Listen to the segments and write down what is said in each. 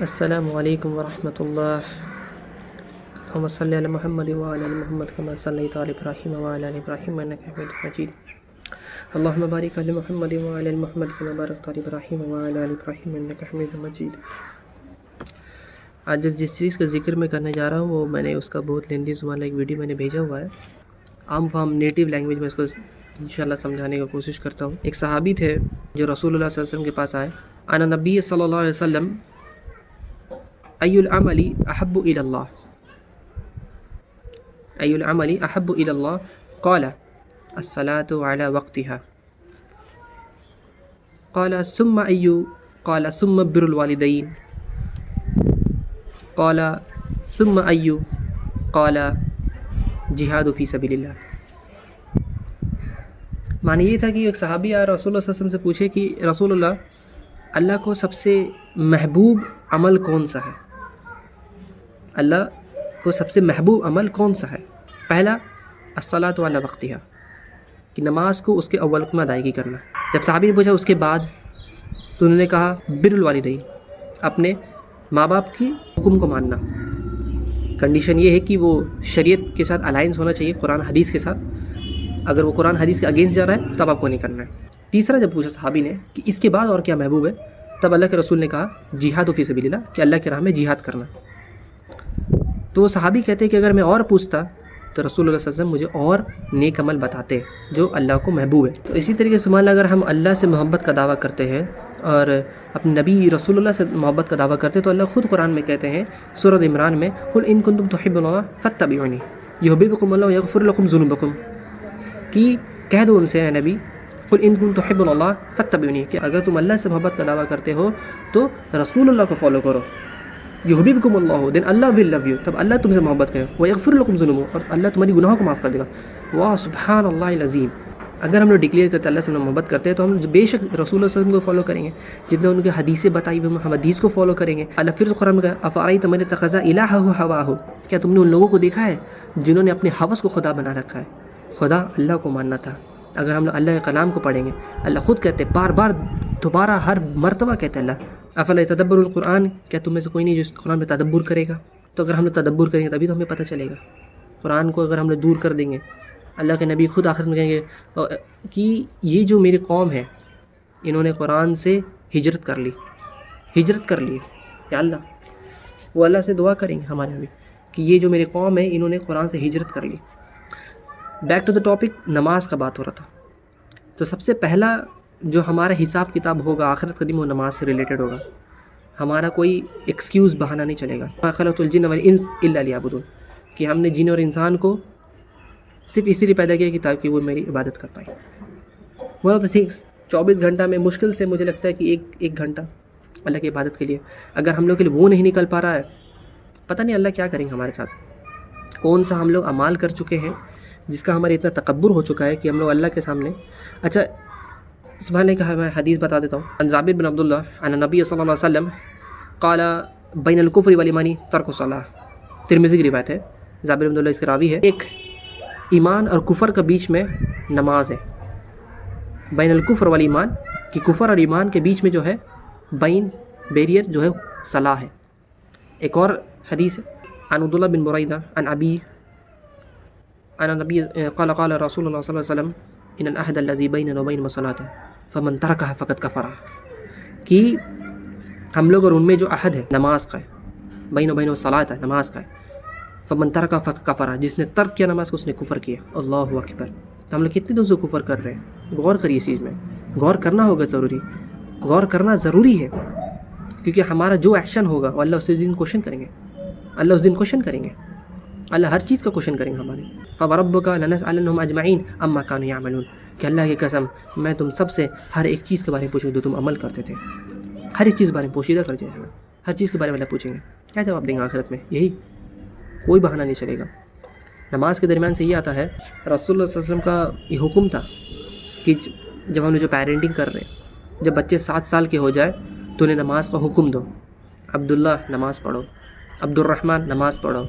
السلام علیکم ورحمۃ اللہ۔ اللہم صلی علی محمد وعلی آل محمد کما صلیت علی ابراہیم وعلی آل ابراہیم انک حمید مجید۔ اللہم بارک علی محمد وعلی آل محمد کما بارکت علی ابراہیم وعلی آل ابراہیم انک حمید مجید۔ آج جس چیز کا ذکر میں کرنے جا رہا ہوں وہ میں نے اس کا بہت لیندی زبان ایک ویڈیو میں نے بھیجا ہوا ہے، عام فام نیٹیو لینگویج میں اس کو انشاءاللہ سمجھانے کی کوشش کرتا ہوں۔ ایک صحابی تھے جو رسول اللہ صلی اللہ علیہ وسلم کے پاس آئے، انا نبی صلی اللہ علیہ وسلم ای العمل احب الی اللہ، ای العمل احب الی اللہ قال الصلاة علی وقتها، قال ثم ای، قال ثم بر الوالدین، قال ثم ای، قال جہاد فی سبیل اللہ۔ معنی یہ تھا کہ ایک صحابی آیا رسول اللہ صلی اللہ علیہ وسلم سے پوچھے کہ رسول اللہ کو سب سے محبوب عمل کون سا ہے؟ اللہ کو سب سے محبوب عمل کون سا ہے؟ پہلا الصلاۃ علی وقتها، کہ نماز کو اس کے اول وقت میں ادائیگی کرنا۔ جب صحابی نے پوچھا اس کے بعد، تو انہوں نے کہا بر الوالدین، اپنے ماں باپ کی حکم کو ماننا۔ کنڈیشن یہ ہے کہ وہ شریعت کے ساتھ الائنس ہونا چاہیے، قرآن حدیث کے ساتھ۔ اگر وہ قرآن حدیث کے اگینسٹ جا رہا ہے تب آپ کو نہیں کرنا ہے۔ تیسرا جب پوچھا صحابی نے کہ اس کے بعد اور کیا محبوب ہے، تب اللہ کے رسول نے کہا جہاد فی سبیل اللہ، کہ اللہ کے راہ میں جہاد کرنا۔ تو وہ صحابی کہتے ہیں کہ اگر میں اور پوچھتا تو رسول اللہ صلی اللہ علیہ وسلم مجھے اور نیک عمل بتاتے جو اللہ کو محبوب ہے۔ تو اسی طریقے سے سبحان اللہ، اگر ہم اللہ سے محبت کا دعویٰ کرتے ہیں اور اپنے نبی رسول اللہ سے محبت کا دعویٰ کرتے ہیں، تو اللہ خود قرآن میں کہتے ہیں سورۃ عمران میں قل ان کنتم تحبون اللہ فاتبعونی یحببکم اللہ ویغفر لکم ذنوبکم، کہ کہہ دو ان سے اے نبی قل ان کنتم تحبون اللہ فاتبعونی، کہ اگر تم اللہ سے محبت کا دعویٰ کرتے ہو تو رسول اللہ کو فالو کرو، یحببکم اللہ، دین اللہ ول لو یو، تب اللہ تم سے محبت کرے، ویغفر لکم ذنوبکم، اور اللہ تمہاری گناہوں کو معاف کر دے گا۔ واہ سبحان اللہ العظیم۔ اگر ہم لوگ ڈکلیئر کرتے اللہ سے محبت کرتے ہیں تو ہم بے شک رسول اللہ صلی اللہ علیہ وسلم کو فالو کریں گے، جتنے ان کے حدیثیں بتائی ہوئی ہم حدیث کو فالو کریں گے۔ اللہ پھر قرآن میں کہا افرأیت من اتخذ الہہ ہواہ، کیا تم نے ان لوگوں کو دیکھا ہے جنہوں نے اپنے ہوس کو خدا بنا رکھا ہے؟ خدا اللہ کو ماننا تھا۔ اگر ہم اللہ کے کلام کو پڑھیں گے، اللہ خود کہتے بار بار دوبارہ ہر مرتبہ کہتے اللہ افلا یتدبر القرآن، کیا تم میں سے کوئی نہیں جو اس قرآن میں تدبر کرے گا؟ تو اگر ہم لوگ تدبر کریں گے تبھی تو ہمیں پتہ چلے گا۔ قرآن کو اگر ہم لوگ دور کر دیں گے، اللہ کے نبی خود آخر میں کہیں گے کہ یہ جو میری قوم ہے انہوں نے قرآن سے ہجرت کر لی، یا اللہ وہ اللہ سے دعا کریں گے ہمارے نبی کہ یہ جو میری قوم ہے انہوں نے قرآن سے ہجرت کر لی۔ بیک ٹو دا ٹاپک، نماز کا بات ہو رہا تھا۔ تو سب سے پہلا جو ہمارا حساب کتاب ہوگا آخرت قدیم، وہ نماز سے ریلیٹڈ ہوگا۔ ہمارا کوئی ایکسکیوز بہانہ نہیں چلے گا۔ ما خلقت الجن والانس الا لیعبدون، کہ ہم نے جن اور انسان کو صرف اسی لیے پیدا کیا کہ تاکہ وہ میری عبادت کر پائے۔ ون آف دا تھنگس، 24 گھنٹہ میں مشکل سے مجھے لگتا ہے کہ ایک گھنٹہ اللہ کی عبادت کے لیے اگر ہم لوگ کے لیے وہ نہیں نکل پا رہا ہے، پتہ نہیں اللہ کیا کریں گے ہمارے ساتھ۔ کون سا ہم لوگ اعمال کر چکے ہیں جس کا ہمارے اتنا تکبر ہو چکا ہے کہ ہم لوگ اللہ کے سامنے۔ اچھا سبحان اللہ کا میں حدیث بتا دیتا ہوں۔ عن جابر بن عبداللہ عن نبی صلی اللہ علیہ وسلم قال بین الکفر والایمان ترک الصلاۃ، ترمذی کی روایت ہے، جابر بن عبداللہ اس کے راوی ہے۔ ایک ایمان اور کفر کے بیچ میں نماز ہے، بین الکفر والایمان، کہ کفر اور ایمان کے بیچ میں جو ہے بیریئر جو ہے صلاح ہے۔ ایک اور حدیث ہے عن عبداللہ بن بریدہ عن ابی عن نبی قال قال رسول اللہ صلی اللہ علیہ وسلم ان العہد الذی بیننا وبینہم الصلاۃ فمن ترکہ فقد کفر، کہ ہم لوگ اور ان میں جو عہد ہے نماز کا ہے، بین و بین الصلاۃ ہے، نماز کا ہے، فمن ترکہ فقد کفر، جس نے ترک کیا نماز کو اس نے کفر کیا۔ اللہ اکبر۔ تو ہم لوگ کتنے دن سے کفر کر رہے ہیں؟ غور کریے اس چیز میں، غور کرنا ہوگا، غور کرنا ضروری ہے، کیونکہ ہمارا جو ایکشن ہوگا وہ اللہ اس دن کوشچن کریں گے، اللہ ہر چیز کا کوشچن کریں گے ہمارے۔ فوربک لنسألنہم اجمعین عما کانوا یعملون، کہ اللہ کی قسم میں تم سب سے ہر ایک چیز کے بارے میں پوچھوں جو تم عمل کرتے تھے، ہر ایک چیز کے بارے میں پوشیدہ کر جائے گا، ہر چیز کے بارے میں اللہ پوچھیں گے۔ کیا جواب دیں گے آخرت میں؟ یہی، کوئی بہانہ نہیں چلے گا۔ نماز کے درمیان سے یہ آتا ہے، رسول اللہ صلی اللہ علیہ وسلم کا یہ حکم تھا کہ جب ہم نے جو پیرنٹنگ کر رہے ہیں، جب بچے 7 سال کے ہو جائے تو انہیں نماز کا حکم دو۔ عبداللہ نماز پڑھو، عبد الرحمن نماز پڑھو،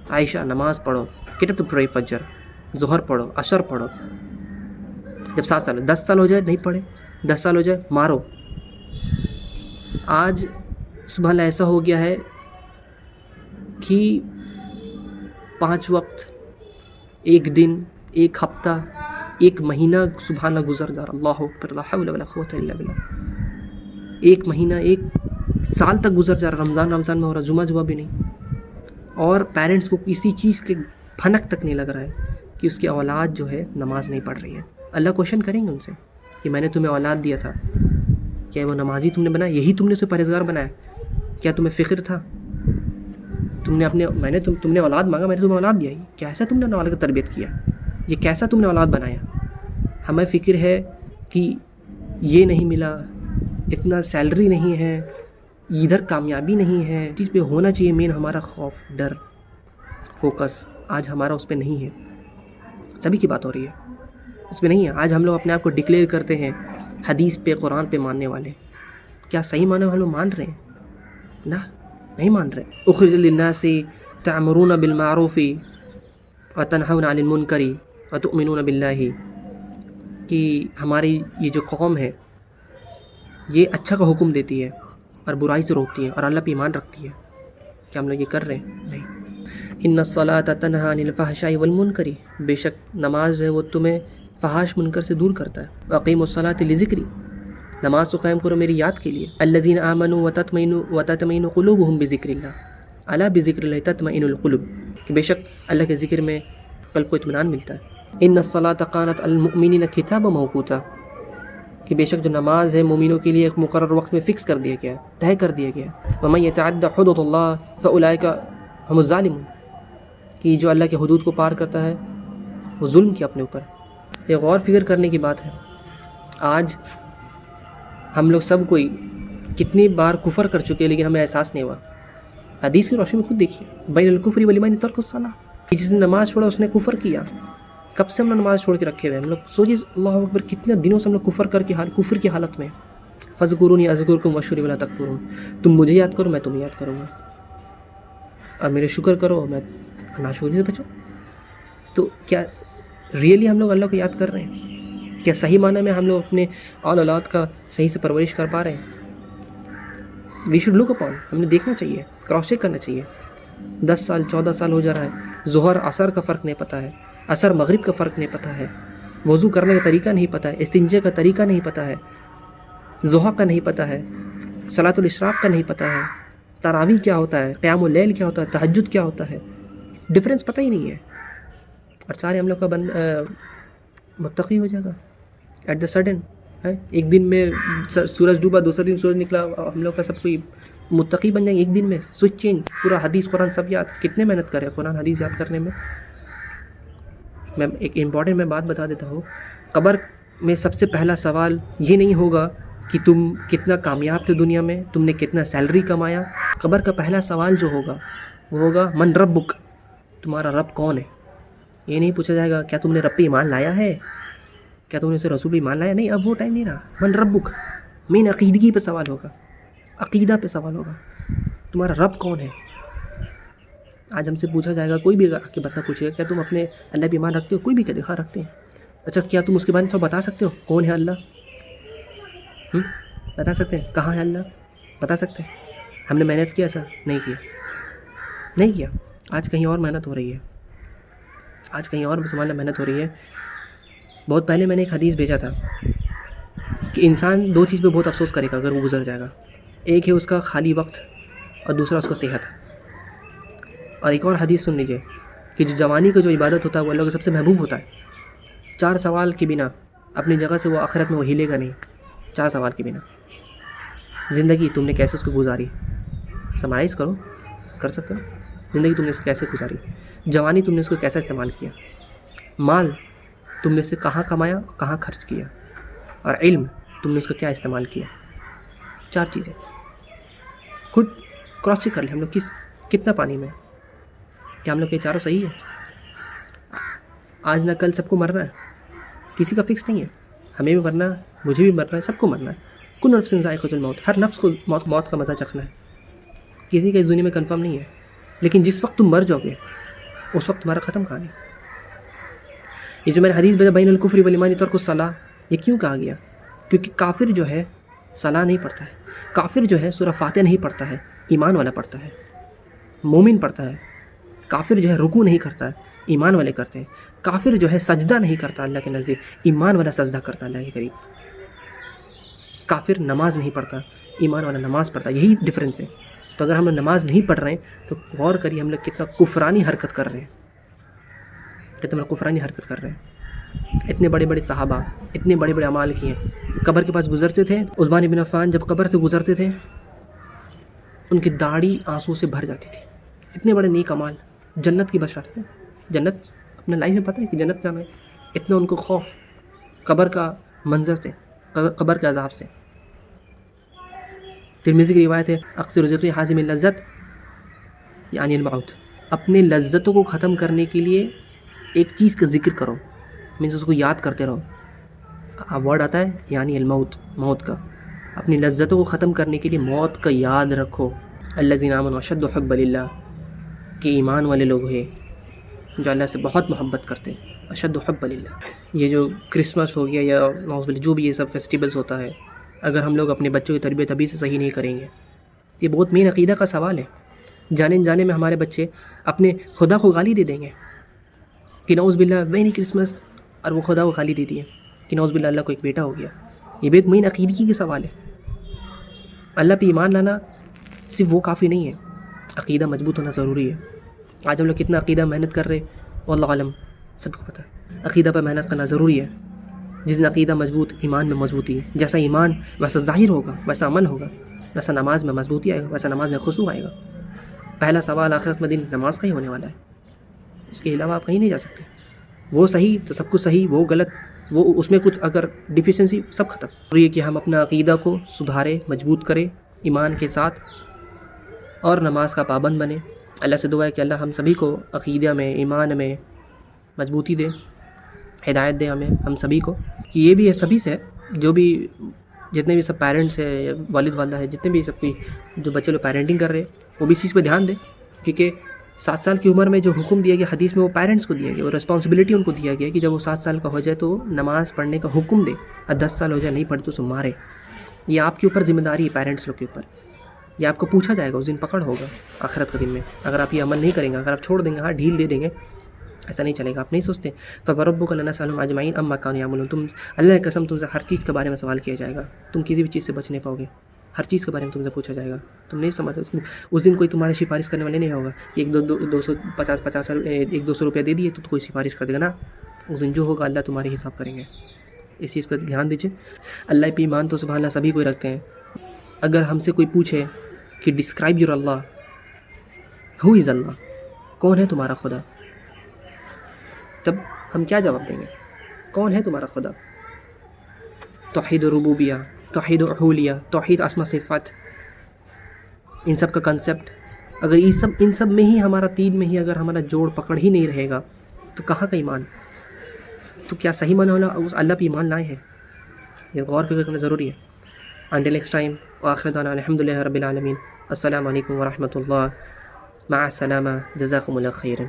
عائشہ نماز پڑھو، گیٹ اپ ٹو پرے فجر، ظہر پڑھو، عصر پڑھو۔ جب 7 سال 10 سال ہو جائے نہیں پڑھے، 10 سال ہو جائے مارو۔ آج سبحان اللہ ایسا ہو گیا ہے کہ 5 وقت، 1 دن، 1 ہفتہ، 1 مہینہ سبحان اللہ گزر جا رہا. اللہ اکبر، لا حول ولا قوت الا باللہ. 1 مہینہ، 1 سال تک گزر جا رہا. رمضان میں ہو رہا، جمعہ بھی نہیں. اور پیرنٹس کو کسی چیز کے بھنک تک نہیں لگ رہا ہے کہ اس کی اولاد جو ہے نماز نہیں پڑھ رہی ہے. اللہ کوشچن کریں گے ان سے کہ میں نے تمہیں اولاد دیا تھا، کیا وہ نمازی تم نے بنایا؟ یہی تم نے اسے پرہیزگار بنایا؟ کیا تمہیں فکر تھا؟ تم نے اولاد مانگا، میں نے تمہیں اولاد دیا. کیسا تم نے اولاد کی تربیت کیا؟ یہ کیسا تم نے اولاد بنایا؟ ہمیں فکر ہے کہ یہ نہیں ملا، اتنا سیلری نہیں ہے، ادھر کامیابی نہیں ہے. چیز پہ ہونا چاہیے مین ہمارا خوف، ڈر، فوکس. آج ہمارا اس پہ نہیں ہے. سبھی کی بات ہو رہی ہے، اس پہ نہیں ہے. آج ہم لوگ اپنے آپ کو ڈکلیئر کرتے ہیں حدیث پہ، قرآن پہ ماننے والے. کیا صحیح معنی ہم لوگ مان رہے ہیں؟ نہ، نہیں مان رہے. اخرج للناس تأمرون بالمعروف وتنہون عن المنکر وتؤمنون باللہ، کہ ہماری یہ جو قوم ہے یہ اچھا کا حکم دیتی ہے اور برائی سے روکتی ہے اور اللہ پہ ایمان رکھتی ہے. کیا ہم لوگ یہ کر رہے ہیں؟ نہیں. ان الصلاۃ تنہی عن الفحشاء والمنکر، بے شک نماز ہے وہ تمہیں فحاش منکر سے دور کرتا ہے. واقیموا الصلاۃ لذکری، نماز کو قائم کرو میری یاد کے لیے. الذین آمنوا وتطمئن قلوبهم بذکر اللہ، الا بذکر اللہ تطمئن القلوب، کہ بے شک اللہ کے ذکر میں قلب کو اطمینان ملتا ہے. ان الصلاۃ کانت علی المؤمنین کتابا موقوتا، کہ بے شک جو نماز ہے مومنوں کے لیے ایک مقرر وقت میں فکس کر دیا گیا ہے، طے کر دیا گیا ہے. ومن یتعد حدود اللہ فاولئک هم الظالمون، کہ جو اللہ کے حدود کو پار کرتا ہے وہ ظلم کیا اپنے اوپر. یہ غور فکر کرنے کی بات ہے. آج ہم لوگ سب کوئی کتنی بار کفر کر چکے لیکن ہمیں احساس نہیں ہوا. حدیث کی روشنی میں خود دیکھیے، بین الکفر والایمان ترک الصلاۃ، جس نے نماز چھوڑا اس نے کفر کیا. کب سے ہم لوگ نماز چھوڑ کے رکھے ہوئے؟ ہم لوگ سوچیے، اللہ اکبر، کتنے دنوں سے ہم لوگ کفر کی حالت میں. فاذکرونی اذکرکم واشکروا ولا تکفرون، تم مجھے یاد کرو میں تمہیں یاد کروں گا، اور میرے شکر کرو میں ناشکری سے بچو. تو کیا ریئلی ہم لوگ اللہ کو یاد کر رہے ہیں؟ کیا صحیح معنی میں ہم لوگ اپنے اولاد کا صحیح سے پرورش کر پا رہے ہیں؟ وی شوڈ لک اپون، ہم نے دیکھنا چاہیے، کراس چیک کرنا چاہیے. 10 سال 14 سال ہو جا رہا ہے، ظہر عصر کا فرق نہیں پتہ ہے، عصر مغرب کا فرق نہیں پتہ ہے، وضو کرنے کا طریقہ نہیں پتہ ہے، استنجے کا طریقہ نہیں پتہ ہے، ضحیٰ کا نہیں پتہ ہے، صلاۃ الاشراق کا نہیں پتہ ہے، تراویح کیا ہوتا ہے، قیام اللیل کیا ہوتا ہے، تہجد کیا ہوتا ہے، ڈفرینس پتہ ہی نہیں ہے. اور سارے ہم لوگ کا متقی ہو جائے گا ایٹ دا سڈن. ایک دن میں سورج ڈوبا، دوسرا دن سورج نکلا، ہم لوگ کا سب کوئی متقی بن جائیں گے ایک دن میں. سوئچ چینج، پورا حدیث قرآن سب یاد. کتنے محنت کرے قرآن حدیث یاد کرنے میں. میں ایک امپورٹنٹ میں بات بتا دیتا ہوں. قبر میں سب سے پہلا سوال یہ نہیں ہوگا کہ تم کتنا کامیاب تھے دنیا میں، تم نے کتنا سیلری کمایا. قبر کا پہلا سوال جو ہوگا وہ ہوگا من ربک، تمہارا رب کون ہے. یہ نہیں پوچھا جائے گا کیا تم نے رب پہ ایمان لایا ہے، کیا تم نے اسے رسول پہ ایمان لایا. نہیں، اب وہ ٹائم نہیں رہا. من ربک مین عقیدگی پہ سوال ہوگا، عقیدہ پہ سوال ہوگا، تمہارا رب کون ہے. آج ہم سے پوچھا جائے گا، کوئی بھی آ کے بندہ پوچھے گا کیا تم اپنے اللہ پہ ایمان رکھتے ہو، کوئی بھی کہہ دے ہاں رکھتے ہیں. اچھا کیا تم اس کے بارے میں تھوڑا بتا سکتے ہو کون ہے اللہ؟ بتا سکتے ہیں کہاں ہے اللہ؟ بتا سکتے ہیں؟ ہم نے محنت کیا ایسا نہیں کیا. آج کہیں اور محنت ہو رہی ہے، آج کہیں اور مسلمان محنت ہو رہی ہے. بہت پہلے میں نے ایک حدیث بھیجا تھا کہ انسان 2 چیز پہ بہت افسوس کرے گا اگر وہ گزر جائے گا. ایک ہے اس کا خالی وقت اور دوسرا اس کا صحت. اور ایک اور حدیث سن لیجیے کہ جو جوانی کا جو عبادت ہوتا ہے وہ اللہ کا سب سے محبوب ہوتا ہے. 4 سوال کے بنا اپنی جگہ سے وہ آخرت میں وہ ہلے گا نہیں. 4 سوال کے بنا. زندگی تم نے کیسے اس کو گزاری، سمرائز کرو، کر سکتے ہو. زندگی تم نے اس کو کیسے گزاری، جوانی تم نے اس کو کیسا استعمال کیا، مال تم نے اسے کہاں کمایا، کہاں خرچ کیا، اور علم تم نے اس کو کیا استعمال کیا. 4 چیزیں. خود کراس چیک کر لیں ہم لوگ کتنا پانی میں. کیا ہم لوگ یہ چاروں صحیح ہے؟ آج نہ کل سب کو مرنا ہے، کسی کا فکس نہیں ہے. ہمیں بھی مرنا ہے، مجھے بھی مرنا ہے، سب کو مرنا ہے. کل نفس ذائقۃ الموت، ہر نفس کو موت کا مزہ چکھنا ہے. کسی کا اس دنیا میں کنفرم نہیں ہے. لیکن جس وقت تم مر جاؤ گے اس وقت تمہارا ختم کہانی. یہ جو میں نے حدیث بھیجا بین الکفر والایمان ترک الصلاۃ، یہ کیوں کہا گیا؟ کیونکہ کافر جو ہے صلاح نہیں پڑھتا ہے. کافر جو ہے سورہ فاتحہ نہیں پڑھتا ہے، ایمان والا پڑھتا ہے، مومن پڑھتا ہے۔ کافر جو ہے رکوع نہیں کرتا ہے، ایمان والے کرتے ہیں۔ کافر جو ہے سجدہ نہیں کرتا اللہ کے نزدیک، ایمان والا سجدہ کرتا ہے اللہ کے قریب۔ کافر نماز نہیں پڑھتا، ایمان والا نماز پڑھتا ہے، یہی ڈفرینس ہے۔ تو اگر ہم لوگ نماز نہیں پڑھ رہے ہیں تو غور کریے ہم لوگ کتنا کفرانی حرکت کر رہے ہیں، کتنا کفرانی حرکت کر رہے ہیں۔ اتنے بڑے بڑے صحابہ اتنے بڑے بڑے اعمال کیے، قبر کے پاس گزرتے تھے۔ عثمان بن عفان جب قبر سے گزرتے تھے ان کی داڑھی آنسو سے بھر جاتی تھی۔ اتنے بڑے نیک اعمال، جنت کی بشارت ہے، جنت اپنے لائف میں پتہ ہے کہ جنت جانا ہے۔ اتنا ان کو خوف قبر کا منظر سے، قبر کے عذاب سے۔ ترمذی کی روایت ہے اکثر ذکر حازم اللذت یعنی الموت، اپنے لذتوں کو ختم کرنے کے لیے ایک چیز کا ذکر کرو، مینس اس کو یاد کرتے رہو۔ ورڈ آتا ہے یعنی الموت، موت کا۔ اپنی لذتوں کو ختم کرنے کے لیے موت کا یاد رکھو۔ الذین آمنوا اشد حبا للہ، کہ ایمان والے لوگ ہیں جو اللہ سے بہت محبت کرتے ہیں، اشد حبا للہ۔ یہ جو کرسمس ہو گیا یا نعوذ باللہ جو بھی یہ سب فیسٹیولز ہوتا ہے، اگر ہم لوگ اپنے بچوں کی تربیت ابھی سے صحیح نہیں کریں گے، یہ بہت مین عقیدہ کا سوال ہے۔ جانے انجانے میں ہمارے بچے اپنے خدا کو گالی دے دیں گے کہ نعوذ باللہ مینی کرسمس، اور وہ خدا کو گالی دیتی ہے کہ نعوذ باللہ اللہ کو ایک بیٹا ہو گیا۔ یہ بہت مین عقیدگی کے سوال ہے۔ اللہ پہ ایمان لانا صرف وہ کافی نہیں ہے، عقیدہ مضبوط ہونا ضروری ہے۔ آج ہم لوگ کتنا عقیدہ محنت کر رہے ہیں واللہ عالم، سب کو پتہ ہے۔ عقیدہ پر محنت کرنا ضروری ہے۔ جس دن عقیدہ مضبوط، ایمان میں مضبوطی، جیسا ایمان ویسا ظاہر ہوگا، ویسا عمل ہوگا، ویسا نماز میں مضبوطی آئے گا، ویسا نماز میں خشوع آئے گا۔ پہلا سوال آخرت میں دن نماز کا ہی ہونے والا ہے، اس کے علاوہ آپ کہیں نہیں جا سکتے۔ وہ صحیح تو سب کچھ صحیح، وہ غلط، وہ اس میں کچھ اگر ڈیفیشنسی سب ختم۔ اور یہ کہ ہم اپنا عقیدہ کو سدھاریں، مضبوط کریں ایمان کے ساتھ، اور نماز کا پابند بنے۔ اللہ سے دعا ہے کہ اللہ ہم سبھی کو عقیدہ میں، ایمان میں مضبوطی دے، ہدایت دے ہم سبھی کو۔ کہ یہ بھی ہے سبھی سے، جو بھی جتنے بھی سب پیرنٹس ہیں، والد والدہ ہیں، جتنے بھی سب کی جو بچے لوگ پیرنٹنگ کر رہے ہیں، وہ بھی اس چیز پہ دھیان دیں، کیونکہ 7 سال کی عمر میں جو حکم دیا گیا حدیث میں، وہ پیرنٹس کو دیا گیا، وہ رسپانسبلٹی ان کو دیا گیا کہ جب وہ 7 سال کا ہو جائے تو نماز پڑھنے کا حکم دے، اور 10 سال ہو جائے نہیں پڑھے تو اسے مارے۔ یہ آپ کے اوپر ذمہ داری ہے، پیرنٹس لوگ کے اوپر۔ یہ آپ کو پوچھا جائے گا، اس دن پکڑ ہوگا آخرت کے دن میں، اگر آپ یہ عمل نہیں کریں گے، اگر آپ چھوڑ دیں گے، ہاں ڈھیل دے دیں گے، ایسا نہیں چلے گا۔ آپ نہیں سوچتے فَوَرَبُّكَ لَنَسْأَلُهُمْ أَجْمَعِينَ عَمَّا كَانُوا يَعْمَلُونَ، تم اللہ کی قسم تم سے ہر چیز کے بارے میں سوال کیا جائے گا، تم کسی بھی چیز سے بچ نہیں پاؤ گے، ہر چیز کے بارے میں تم سے پوچھا جائے گا۔ تم نہیں سمجھتے، اس دن کوئی تمہاری سفارش کرنے والے نہیں ہوگا کہ 100-200 روپیہ دے دیے تو کوئی سفارش کر دے گا نا۔ اس دن جو ہوگا اللہ تمہاری حساب کریں گے، اس چیز پر دھیان دیجیے۔ اللہ پہ ایمان تو سبحان اللہ سبھی کوئی رکھتے ہیں۔ اگر ہم سے کوئی پوچھے کہ ڈسکرائب یور اللہ، ہو از اللہ، کون ہے تمہارا خدا، تب ہم کیا جواب دیں گے؟ کون ہے تمہارا خدا؟ توحید ربوبیہ، توحید احولیہ، توحید اسماء صفات، ان سب کا کنسپٹ، اگر ان سب میں ہی ہمارا تین میں ہی اگر ہمارا جوڑ پکڑ ہی نہیں رہے گا تو کہاں کا ایمان؟ تو کیا صحیح معنی والا اس اللہ پہ ایمان لائے ہیں؟ یہ غور فکر کرنا ضروری ہے۔ انٹل نیکسٹ ٹائم، وآخر دعوانا الحمدللہ رب العالمین۔ السلام علیکم ورحمۃ اللہ، مع السلامہ، جزاکم اللہ خیرا۔